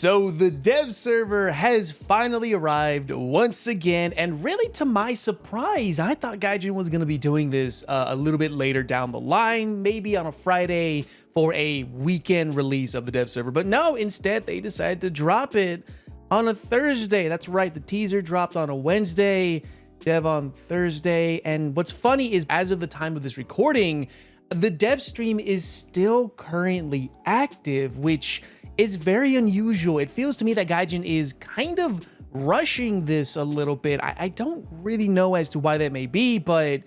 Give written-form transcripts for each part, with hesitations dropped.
So the dev server has finally arrived once again, and really to my surprise, I thought Gaijin was going to be doing this a little bit later down the line, maybe on a Friday for a weekend release of the dev server, but no, instead they decided to drop it on a Thursday. That's right, the teaser dropped on a Wednesday, dev on Thursday, and what's funny is as of the time of this recording, the dev stream is still currently active, which is very unusual. It feels to me that Gaijin is kind of rushing this a little bit. I don't really know as to why that may be, but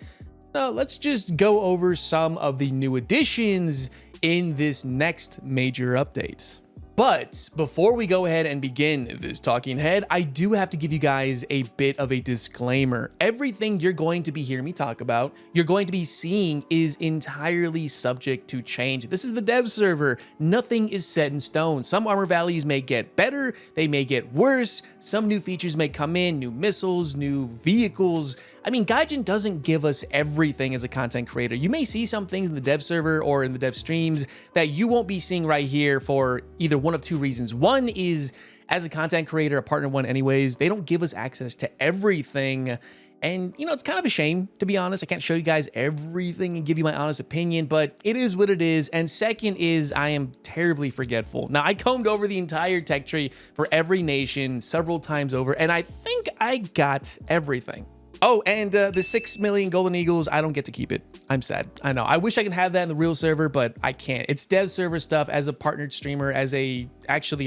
let's just go over some of the new additions in this next major update. But before we go ahead and begin this talking head, I do have to give you guys a bit of a disclaimer. Everything you're going to be hearing me talk about, you're going to be seeing is entirely subject to change. This is the dev server. Nothing is set in stone. Some armor values may get better, they may get worse. Some new features may come in, new missiles, new vehicles. I mean, Gaijin doesn't give us everything as a content creator. You may see some things in the dev server or in the dev streams that you won't be seeing right here for either one of two reasons. One is, as a content creator, a partner one anyways, they don't give us access to everything. And, you know, it's kind of a shame, to be honest. I can't show you guys everything and give you my honest opinion, but it is what it is. And second is, I am terribly forgetful. Now, I combed over the entire tech tree for every nation several times over, and I think I got everything. Oh, and the 6 million golden eagles, I don't get to keep it. I'm sad. I know. I wish I could have that in the real server, but I can't. It's dev server stuff. As a partnered streamer, actually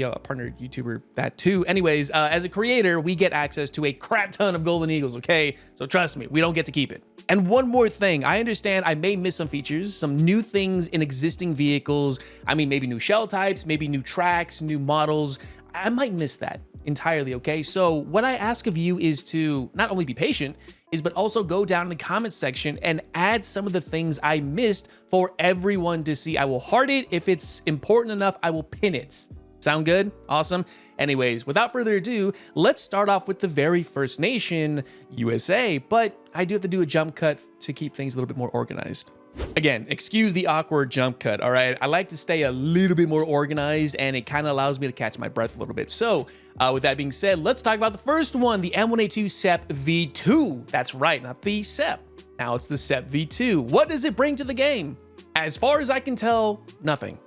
a partnered YouTuber, that too. Anyways, as a creator, we get access to a crap ton of golden eagles, okay? So trust me, we don't get to keep it. And one more thing, I understand I may miss some features, some new things in existing vehicles. I mean, maybe new shell types, maybe new tracks, new models. I might miss that entirely, okay? So what I ask of you is to not only be patient, but also go down in the comments section and add some of the things I missed for everyone to see. I will heart it. If it's important enough, I will pin it. Sound good? Awesome. Anyways, without further ado, let's start off with the very first nation, USA, but I do have to do a jump cut to keep things a little bit more organized. Again, excuse the awkward jump cut, all right? I like to stay a little bit more organized, and it kind of allows me to catch my breath a little bit. So, with that being said, let's talk about the first one, the M1A2 SEPv2. That's right, not the SEP. Now it's the SEPv2. What does it bring to the game? As far as I can tell, nothing.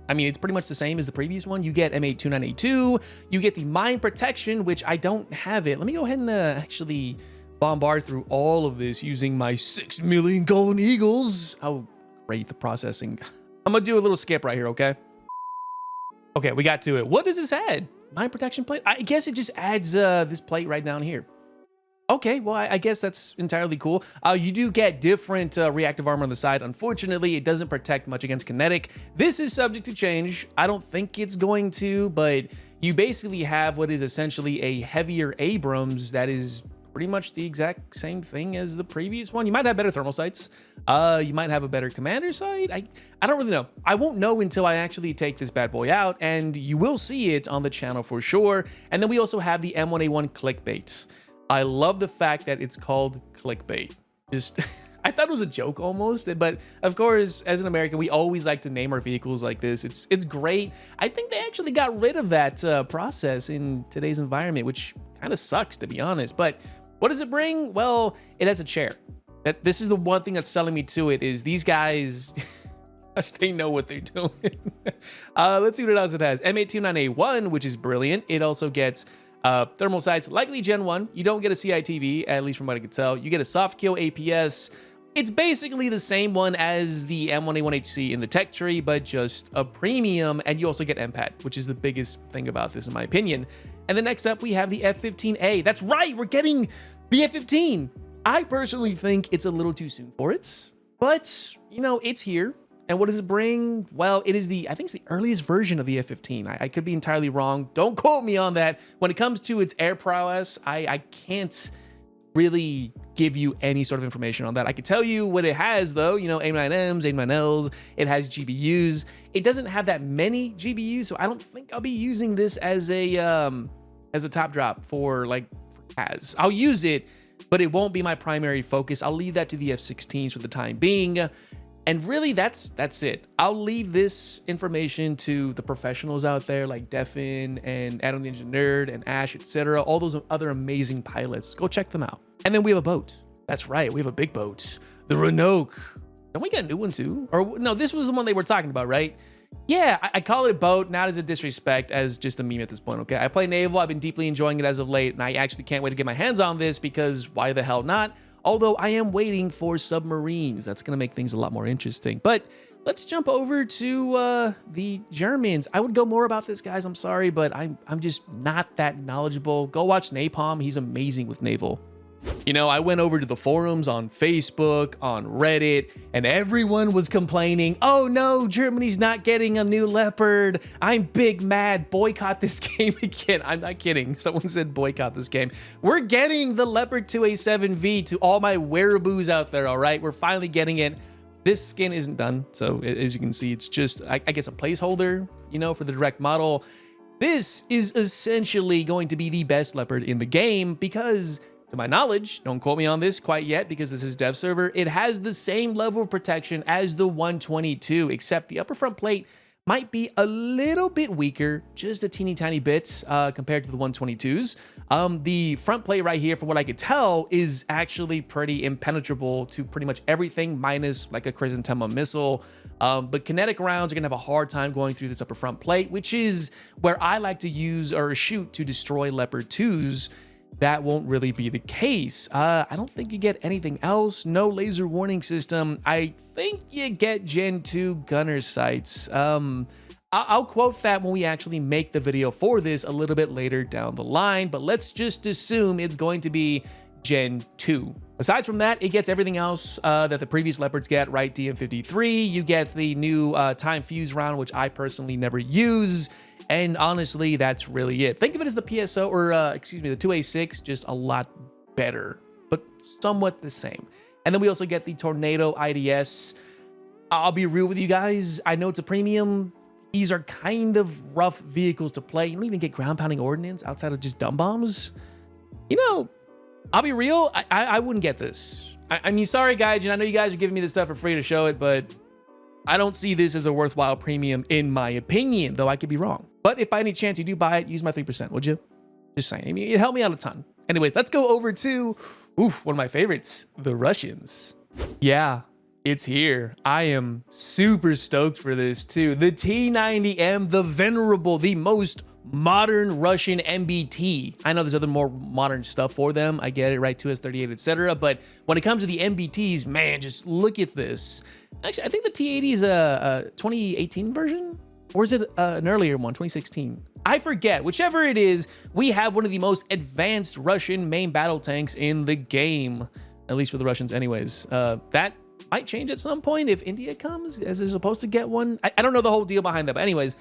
I mean, it's pretty much the same as the previous one. You get M829A2, you get the mine protection, which I don't have it. Let me go ahead and actually bombard through all of this using my 6 million golden eagles. Oh, great, the processing. I'm gonna do a little skip right here, okay? Okay, we got to it. What does this add? Mine protection plate? I guess it just adds this plate right down here. Okay, well, I guess that's entirely cool. You do get different reactive armor on the side. Unfortunately, it doesn't protect much against kinetic. This is subject to change. I don't think it's going to, but you basically have what is essentially a heavier Abrams that is pretty much the exact same thing as the previous one. You might have better thermal sights. You might have a better commander sight. I don't really know. I won't know until I actually take this bad boy out, and you will see it on the channel for sure. And then we also have the M1A1 clickbait. I love the fact that it's called clickbait. Just, I thought it was a joke almost, but of course, as an American, we always like to name our vehicles like this. It's great. I think they actually got rid of that process in today's environment, which kind of sucks, to be honest. But what does it bring? Well, it has a chair. This is the one thing that's selling me to it, is these guys, they know what they're doing. Let's see what else it has. M829A1, which is brilliant. It also gets thermal sights, likely Gen 1. You don't get a CITV, at least from what I can tell. You get a soft kill APS. It's basically the same one as the M1A1HC in the tech tree, but just a premium. And you also get MPAT, which is the biggest thing about this, in my opinion. And then next up, we have the F-15A. That's right, we're getting the F-15. I personally think it's a little too soon for it, but, you know, it's here. And what does it bring? Well, it is I think it's the earliest version of the F-15. I could be entirely wrong. Don't quote me on that. When it comes to its air prowess, I can't really give you any sort of information on that. I could tell you what it has, though. You know, A9Ms, A9Ls. It has GBUs. It doesn't have that many GBUs, so I don't think I'll be using this as a top drop for CAS. I'll use it, but it won't be my primary focus. I'll leave that to the F-16s for the time being. And really, that's it. I'll leave this information to the professionals out there like Defin and Adam the Engineer and Ash, etc. All those other amazing pilots. Go check them out. And then we have a boat. That's right, we have a big boat. The Renoke. Don't we get a new one too? Or no, this was the one they were talking about, right? Yeah, I call it a boat, not as a disrespect, as just a meme at this point, okay? I play Naval, I've been deeply enjoying it as of late, and I actually can't wait to get my hands on this because why the hell not? Although I am waiting for submarines. That's gonna make things a lot more interesting. But let's jump over to the Germans. I would go more about this, guys, I'm sorry, but I'm just not that knowledgeable. Go watch Napalm, he's amazing with Naval. You know, I went over to the forums on Facebook, on Reddit, and everyone was complaining, oh no, Germany's not getting a new Leopard. I'm big mad, boycott this game again. I'm not kidding. Someone said boycott this game. We're getting the Leopard 2A7V to all my wearaboos out there, all right? We're finally getting it. This skin isn't done, so as you can see, it's just, I guess, a placeholder, you know, for the direct model. This is essentially going to be the best Leopard in the game because, to my knowledge, don't quote me on this quite yet because this is dev server, it has the same level of protection as the 122, except the upper front plate might be a little bit weaker, just a teeny tiny bit compared to the 122s. The front plate right here, from what I could tell, is actually pretty impenetrable to pretty much everything minus like a Chrysanthemum missile. But kinetic rounds are gonna have a hard time going through this upper front plate, which is where I like to use or shoot to destroy Leopard 2s. That won't really be the case. I don't think you get anything else. No laser warning system. I think you get Gen 2 gunner sights. I'll quote that when we actually make the video for this a little bit later down the line, but let's just assume it's going to be Gen 2. Aside from that, it gets everything else that the previous Leopards get, right? DM53, you get the new time fuse round, which I personally never use. And honestly, that's really it. Think of it as the PSO, or excuse me, the 2A6, just a lot better, but somewhat the same. And then we also get the Tornado IDS. I'll be real with you guys. I know it's a premium. These are kind of rough vehicles to play. You don't even get ground pounding ordnance outside of just dumb bombs. You know, I'll be real. I wouldn't get this. I mean, sorry guys, and I know you guys are giving me this stuff for free to show it, but I don't see this as a worthwhile premium in my opinion, though I could be wrong. But if by any chance you do buy it, use my 3%, would you? Just saying. I mean, it helped me out a ton. Anyways, let's go over to one of my favorites, the Russians. Yeah, it's here. I am super stoked for this too. The T-90M, the venerable, the most modern Russian MBT. I know there's other more modern stuff for them. I get it, right? 2S38, etc. But when it comes to the MBTs, man, just look at this. Actually, I think the T80 is a 2018 version. Or is it an earlier one, 2016? I forget. Whichever it is, we have one of the most advanced Russian main battle tanks in the game. At least for the Russians anyways. That might change at some point if India comes, as they're supposed to get one. I don't know the whole deal behind that. But anyways,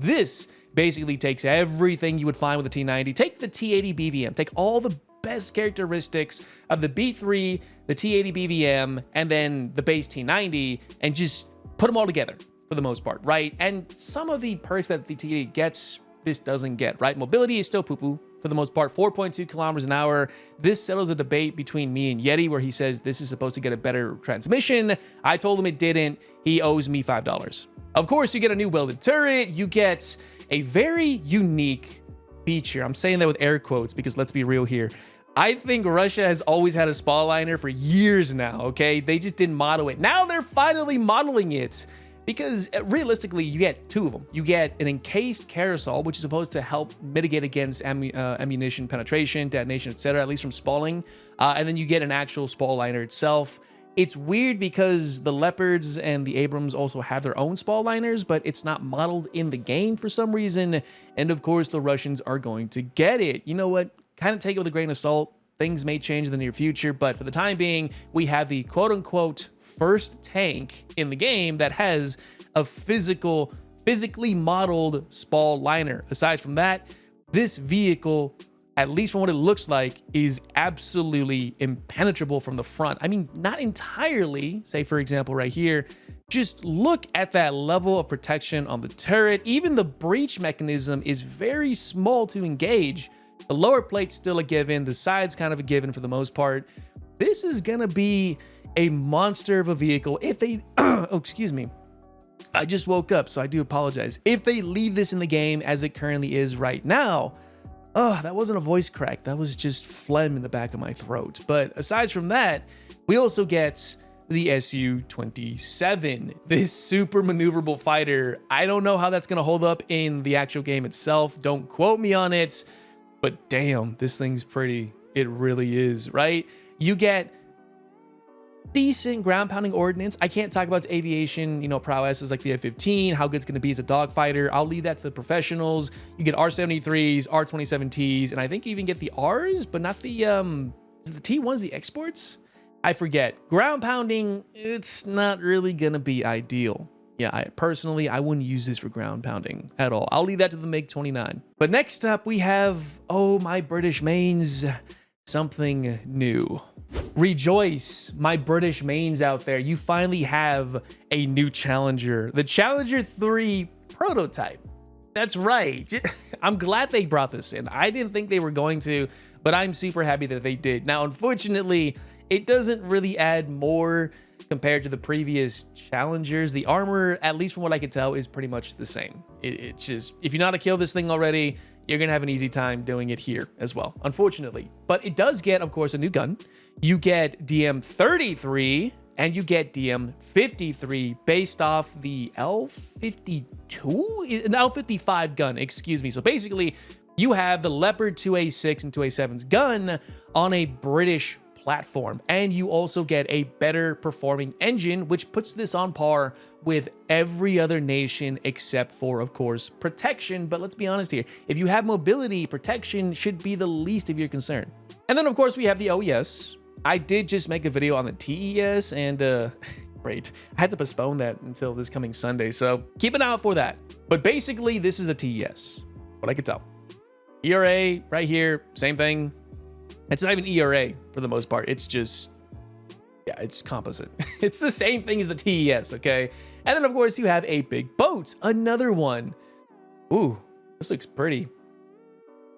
this basically takes everything you would find with the T90. Take the T80 BVM. Take all the best characteristics of the B3, the T80 BVM, and then the base T90, and just put them all together. For the most part, right? And some of the perks that the T80 gets, this doesn't get, right? Mobility is still poo-poo for the most part, 4.2 kilometers an hour. This settles a debate between me and Yeti where he says this is supposed to get a better transmission. I told him it didn't. He owes me $5. Of course, you get a new welded turret. You get a very unique feature. I'm saying that with air quotes because let's be real here. I think Russia has always had a spall liner for years now, okay? They just didn't model it. Now they're finally modeling it. Because realistically, you get two of them. You get an encased carousel, which is supposed to help mitigate against ammunition penetration, detonation, etc., at least from spalling. And then you get an actual spall liner itself. It's weird because the Leopards and the Abrams also have their own spall liners, but it's not modeled in the game for some reason. And of course, the Russians are going to get it. You know what? Kind of take it with a grain of salt. Things may change in the near future, but for the time being, we have the quote-unquote first tank in the game that has a physically modeled spall liner. Aside from that, this vehicle, at least from what it looks like, is absolutely impenetrable from the front. I mean, not entirely, say for example right here, just look at that level of protection on the turret. Even the breach mechanism is very small to engage. The lower plate's still a given, the side's kind of a given for the most part. This is gonna be a monster of a vehicle. If they, oh, excuse me. I just woke up, so I do apologize. If they leave this in the game as it currently is right now, oh, that wasn't a voice crack. That was just phlegm in the back of my throat. But aside from that, we also get the Su-27, this super maneuverable fighter. I don't know how that's going to hold up in the actual game itself. Don't quote me on it, but damn, this thing's pretty. It really is, right? You get decent ground pounding ordnance. I can't talk about its aviation, you know, prowesses like the F-15, how good it's going to be as a dogfighter. I'll leave that to the professionals. You get R-73s, R-27Ts, and I think you even get the Rs, but not the, is it the T1s, the exports? I forget. Ground pounding, it's not really going to be ideal. Yeah, I wouldn't use this for ground pounding at all. I'll leave that to the MiG-29. But next up, we have, oh, my British mains, something new. Rejoice, my British mains out there. You finally have a new Challenger, the Challenger 3 prototype. That's right. I'm glad they brought this in. I didn't think they were going to, but I'm super happy that they did. Now, unfortunately, it doesn't really add more compared to the previous Challengers. The armor, at least from what I can tell, is pretty much the same. It's just, if you know how to kill this thing already, you're going to have an easy time doing it here as well, unfortunately. But it does get, of course, a new gun. You get DM33 and you get DM53 based off the L52? An L55 gun, excuse me. So basically, you have the Leopard 2A6 and 2A7's gun on a British platform, and you also get a better performing engine, which puts this on par with every other nation except for, of course, protection. But let's be honest here, if you have mobility, protection should be the least of your concern. And then, of course, we have the OES. I did just make a video on the TES, and great, I had to postpone that until this coming Sunday, so keep an eye out for that. But basically, this is a TES, what I could tell. ERA right here, same thing. It's not even ERA for the most part. It's just, yeah, it's composite. It's the same thing as the TES, okay? And then, of course, you have a big boat, another one. Ooh, this looks pretty.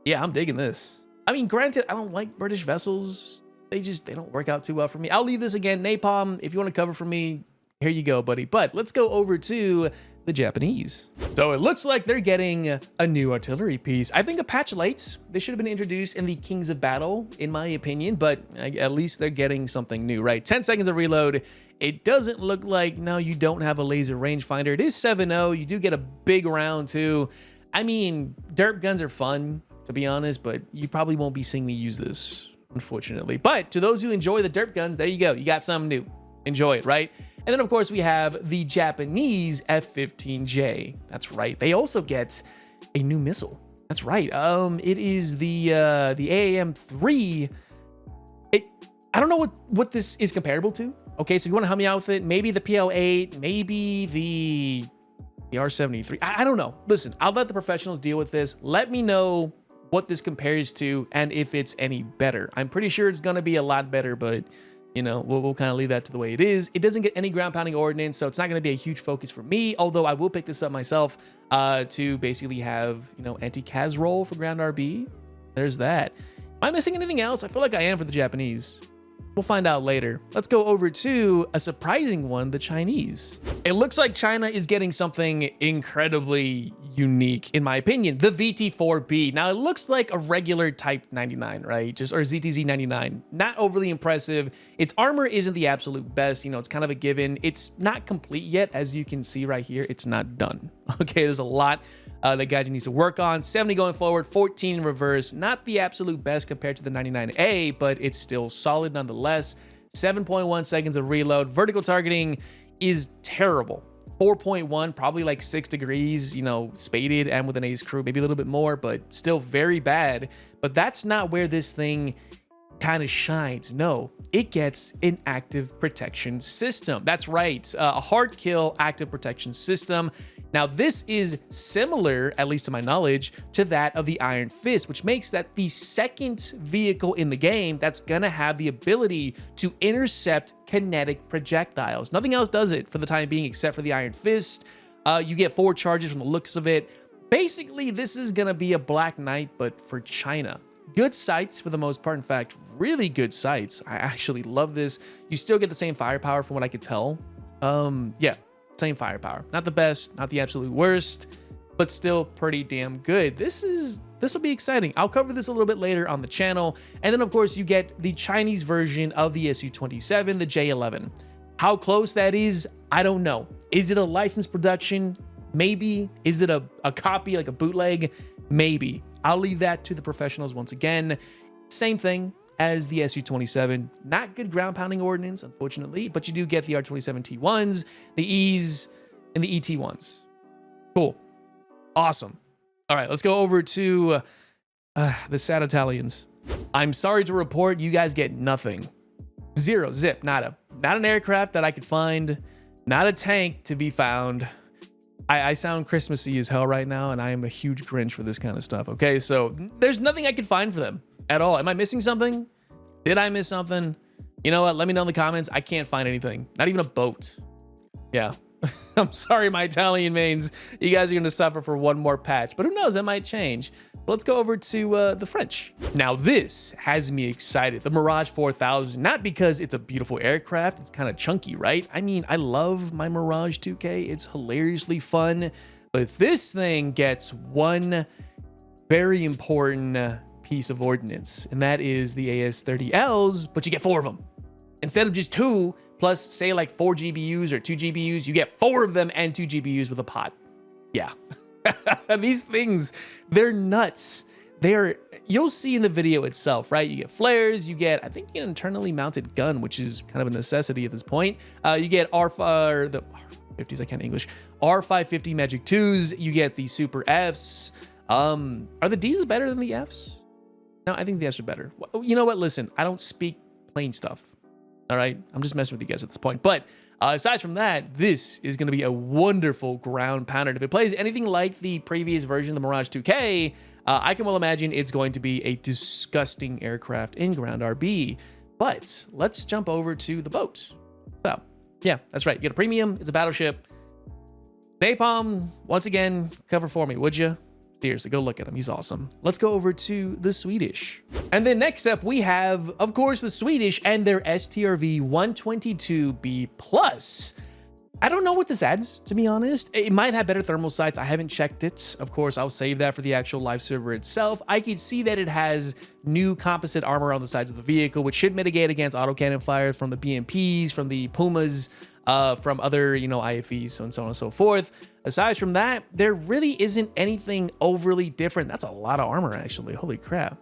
Yeah, I'm digging this. I mean, granted, I don't like British vessels. They don't work out too well for me. I'll leave this again. Napalm, if you want to cover for me, here you go, buddy. But let's go over to the Japanese. So it looks like they're getting a new artillery piece. I think a patch late. They should have been introduced in the Kings of Battle, in my opinion, but at least they're getting something new, right? 10 seconds of reload. It doesn't look like, no, you don't have a laser rangefinder. It is 7.0. You do get a big round too. I mean, derp guns are fun, to be honest, but you probably won't be seeing me use this, unfortunately. But to those who enjoy the derp guns, there you go. You got something new. Enjoy it, right? And then, of course, we have the Japanese F-15J. That's right. They also get a new missile. That's right. It is the AAM-3. I don't know what this is comparable to. Okay, so if you want to help me out with it, maybe the PL-8, maybe the R-73. I don't know. Listen, I'll let the professionals deal with this. Let me know what this compares to and if it's any better. I'm pretty sure it's going to be a lot better, but you know, we'll kind of leave that to the way it is. It doesn't get any ground pounding ordnance, so it's not going to be a huge focus for me, although I will pick this up myself to basically have, you know, anti-CAS roll for ground RB. There's that. Am I missing anything else? I feel like I am for the Japanese. We'll find out later. Let's go over to a surprising one, the Chinese. It looks like China is getting something incredibly unique, in my opinion, the VT4B. Now, it looks like a regular Type 99, right? Or ZTZ 99. Not overly impressive. Its armor isn't the absolute best. You know, it's kind of a given. It's not complete yet. As you can see right here, it's not done. Okay, there's a lot that Gaijin needs to work on. 70 going forward, 14 in reverse. Not the absolute best compared to the 99A, but it's still solid nonetheless. 7.1 seconds of reload. Vertical targeting is terrible. 4.1, probably like 6 degrees, you know, spaded and with an ace crew, maybe a little bit more, but still very bad. But that's not where this thing kind of shines. No, it gets an active protection system. That's right, a hard kill active protection system. Now, this is similar, at least to my knowledge, to that of the Iron Fist, which makes that the second vehicle in the game that's gonna have the ability to intercept kinetic projectiles. Nothing else does it for the time being except for the Iron Fist. You get 4 charges from the looks of it. Basically, this is gonna be a Black Knight, but for China. good sights for the most part. In fact, really good sights. I actually love this. You still get the same firepower from what I could tell. Yeah, same firepower. Not the best, not the absolute worst, but still pretty damn good. This will be exciting. I'll cover this a little bit later on the channel. And then of course you get the Chinese version of the Su-27, the J11. How close that is, I don't know. Is it a licensed production? Maybe. Is it a copy, like a bootleg? Maybe. I'll leave that to the professionals once again. Same thing as the Su-27. Not good ground pounding ordnance, unfortunately, but you do get the R-27T1s, the E's, and the ET1s. Cool. Awesome. All right, let's go over to the sad Italians. I'm sorry to report you guys get nothing. Zero, zip, nada. Not an aircraft that I could find, not a tank to be found. I sound Christmassy as hell right now, and I am a huge Grinch for this kind of stuff, okay? So there's nothing I could find for them at all. Am I missing something? Did I miss something? You know what? Let me know in the comments. I can't find anything. Not even a boat. Yeah. I'm sorry, my Italian mains. You guys are going to suffer for one more patch, but who knows? That might change. But let's go over to the French. Now, this has me excited. The Mirage 4000, not because it's a beautiful aircraft. It's kind of chunky, right? I mean, I love my Mirage 2K. It's hilariously fun, but this thing gets one very important piece of ordnance, and that is the AS-30Ls, but you get 4 of them. Instead of just 2, plus say like 4 GBUs or 2 GBUs, you get 4 of them and 2 GBUs with a pod. Yeah. These things, they're nuts. You'll see in the video itself, right? You get flares, you get, I think you get an internally mounted gun, which is kind of a necessity at this point. You get the R50s, I can't English, R550 Magic 2s, you get the Super Fs. Are the Ds better than the Fs? No, I think the Fs are better. You know what? Listen, I don't speak plain stuff. All right, I'm just messing with you guys at this point. But aside from that, this is going to be a wonderful ground pounder. If it plays anything like the previous version, the Mirage 2K, I can well imagine it's going to be a disgusting aircraft in ground RB. But let's jump over to the boat. So, yeah, that's right. You get a premium. It's a battleship. Napalm, once again, cover for me, would you? Seriously, go look at him. He's awesome. Let's go over to the Swedish. And then next up, we have, of course, the Swedish and their STRV 122B+. I don't know what this adds, to be honest. It might have better thermal sights. I haven't checked it. Of course, I'll save that for the actual live server itself. I can see that it has new composite armor on the sides of the vehicle, which should mitigate against autocannon fire from the BMPs, from the Pumas, from other, IFEs, and so on and so forth. Aside from that, there really isn't anything overly different. That's a lot of armor, actually. Holy crap.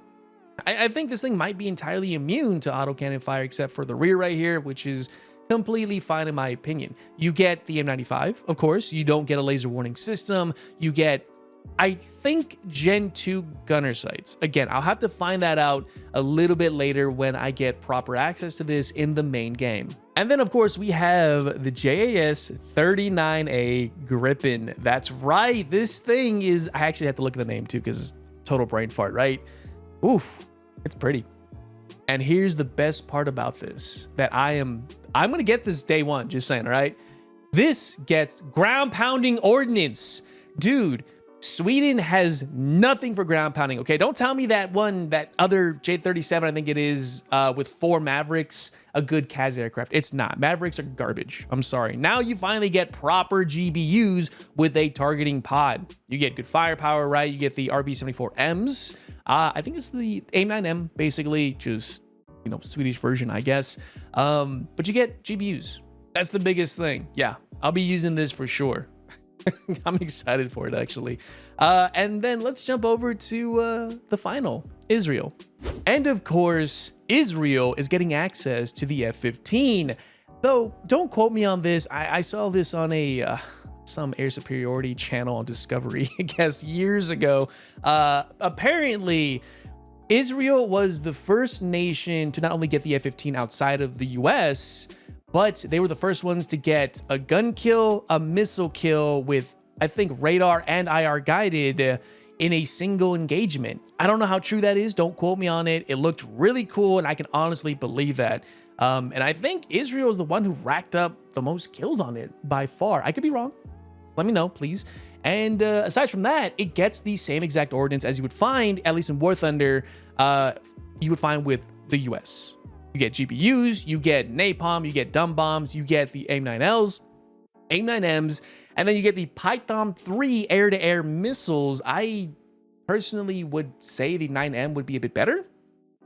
I think this thing might be entirely immune to autocannon fire, except for the rear right here, which is completely fine in my opinion. You get the M95, of course. You don't get a laser warning system. You get, I think, Gen 2 gunner sights. Again, I'll have to find that out a little bit later when I get proper access to this in the main game. And then, of course, we have the JAS-39A Gripen. That's right. This thing is, I actually have to look at the name too, because it's total brain fart, right? Oof, it's pretty. And here's the best part about this, that I'm going to get this day one, just saying, all right? This gets ground pounding ordnance. Dude, Sweden has nothing for ground pounding, okay? Don't tell me that other J37, I think it is, with 4 Mavericks, a good CAS aircraft. It's not. Mavericks are garbage. I'm sorry. Now you finally get proper GBUs with a targeting pod. You get good firepower, right? You get the RB74Ms. I think it's the AIM-9M, basically, just, Swedish version, I guess. But you get GBUs. That's the biggest thing. Yeah, I'll be using this for sure. I'm excited for it, actually. And then let's jump over to the final, Israel. And of course, Israel is getting access to the F-15. Though, don't quote me on this. I saw this on some air superiority channel on Discovery, I guess, years ago. Apparently, Israel was the first nation to not only get the F-15 outside of the US, but they were the first ones to get a gun kill, a missile kill with, I think, radar and IR guided in a single engagement. I don't know how true that is. Don't quote me on it. It looked really cool, and I can honestly believe that. And I think Israel is the one who racked up the most kills on it by far. I could be wrong. Let me know, please. And aside from that, it gets the same exact ordnance as you would find, at least in War Thunder, you would find with the US. You get GPUs, you get napalm, you get dumb bombs, you get the AIM-9Ls, AIM-9Ms, and then you get the Python 3 air-to-air missiles. I personally would say the 9M would be a bit better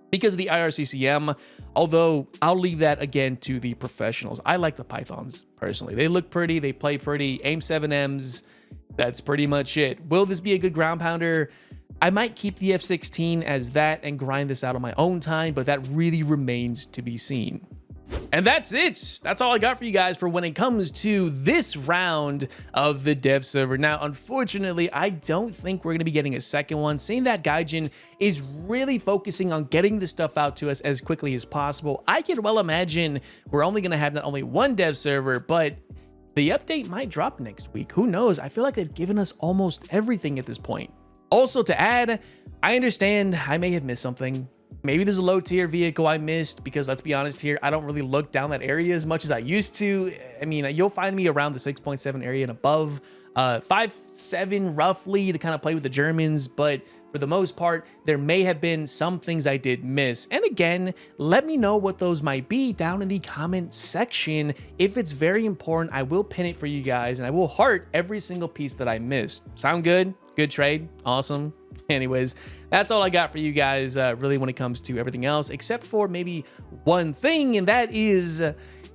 because of the IRCCM, although I'll leave that again to the professionals. I like the Pythons personally. They look pretty, they play pretty. AIM-7Ms, that's pretty much it. Will this be a good ground pounder? I might keep the F-16 as that and grind this out on my own time, but that really remains to be seen. And that's it. That's all I got for you guys for when it comes to this round of the dev server. Now, unfortunately, I don't think we're going to be getting a second one, seeing that Gaijin is really focusing on getting this stuff out to us as quickly as possible. I could well imagine we're only going to have not only one dev server, but the update might drop next week. Who knows? I feel like they've given us almost everything at this point. Also, to add, I understand I may have missed something. Maybe there's a low tier vehicle I missed because, let's be honest here, I don't really look down that area as much as I used to. I mean, you'll find me around the 6.7 area and above, 5.7 roughly to kind of play with the Germans, but for the most part, there may have been some things I did miss. And again, let me know what those might be down in the comment section. If it's very important, I will pin it for you guys and I will heart every single piece that I missed. Sound good? Good trade? Awesome. Anyways, that's all I got for you guys, really, when it comes to everything else, except for maybe one thing, and that is,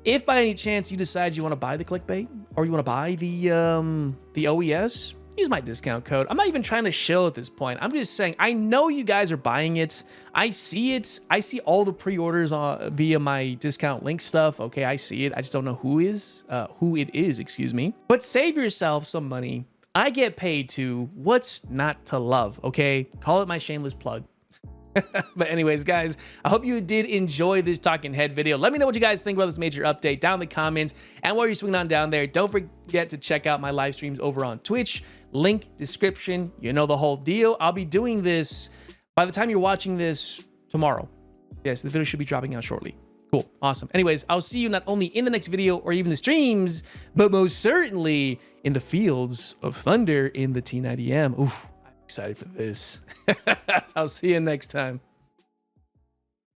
if by any chance you decide you want to buy the clickbait or you want to buy the OES, use my discount code. I'm not even trying to shill at this point. I'm just saying, I know you guys are buying it. I see it. I see all the pre-orders via my discount link stuff. Okay, I see it. I just don't know who it is, excuse me. But save yourself some money. I get paid to what's not to love, okay? Call it my shameless plug. But anyways, guys, I hope you did enjoy this talking head video. Let me know what you guys think about this major update down in the comments. And while you're swinging on down there, don't forget to check out my live streams over on Twitch. Link, description, you know the whole deal. I'll be doing this by the time you're watching this tomorrow. Yes, the video should be dropping out shortly. Cool, awesome. Anyways, I'll see you not only in the next video or even the streams, but most certainly in the fields of thunder in the T-90M. Oof, I'm excited for this. I'll see you next time.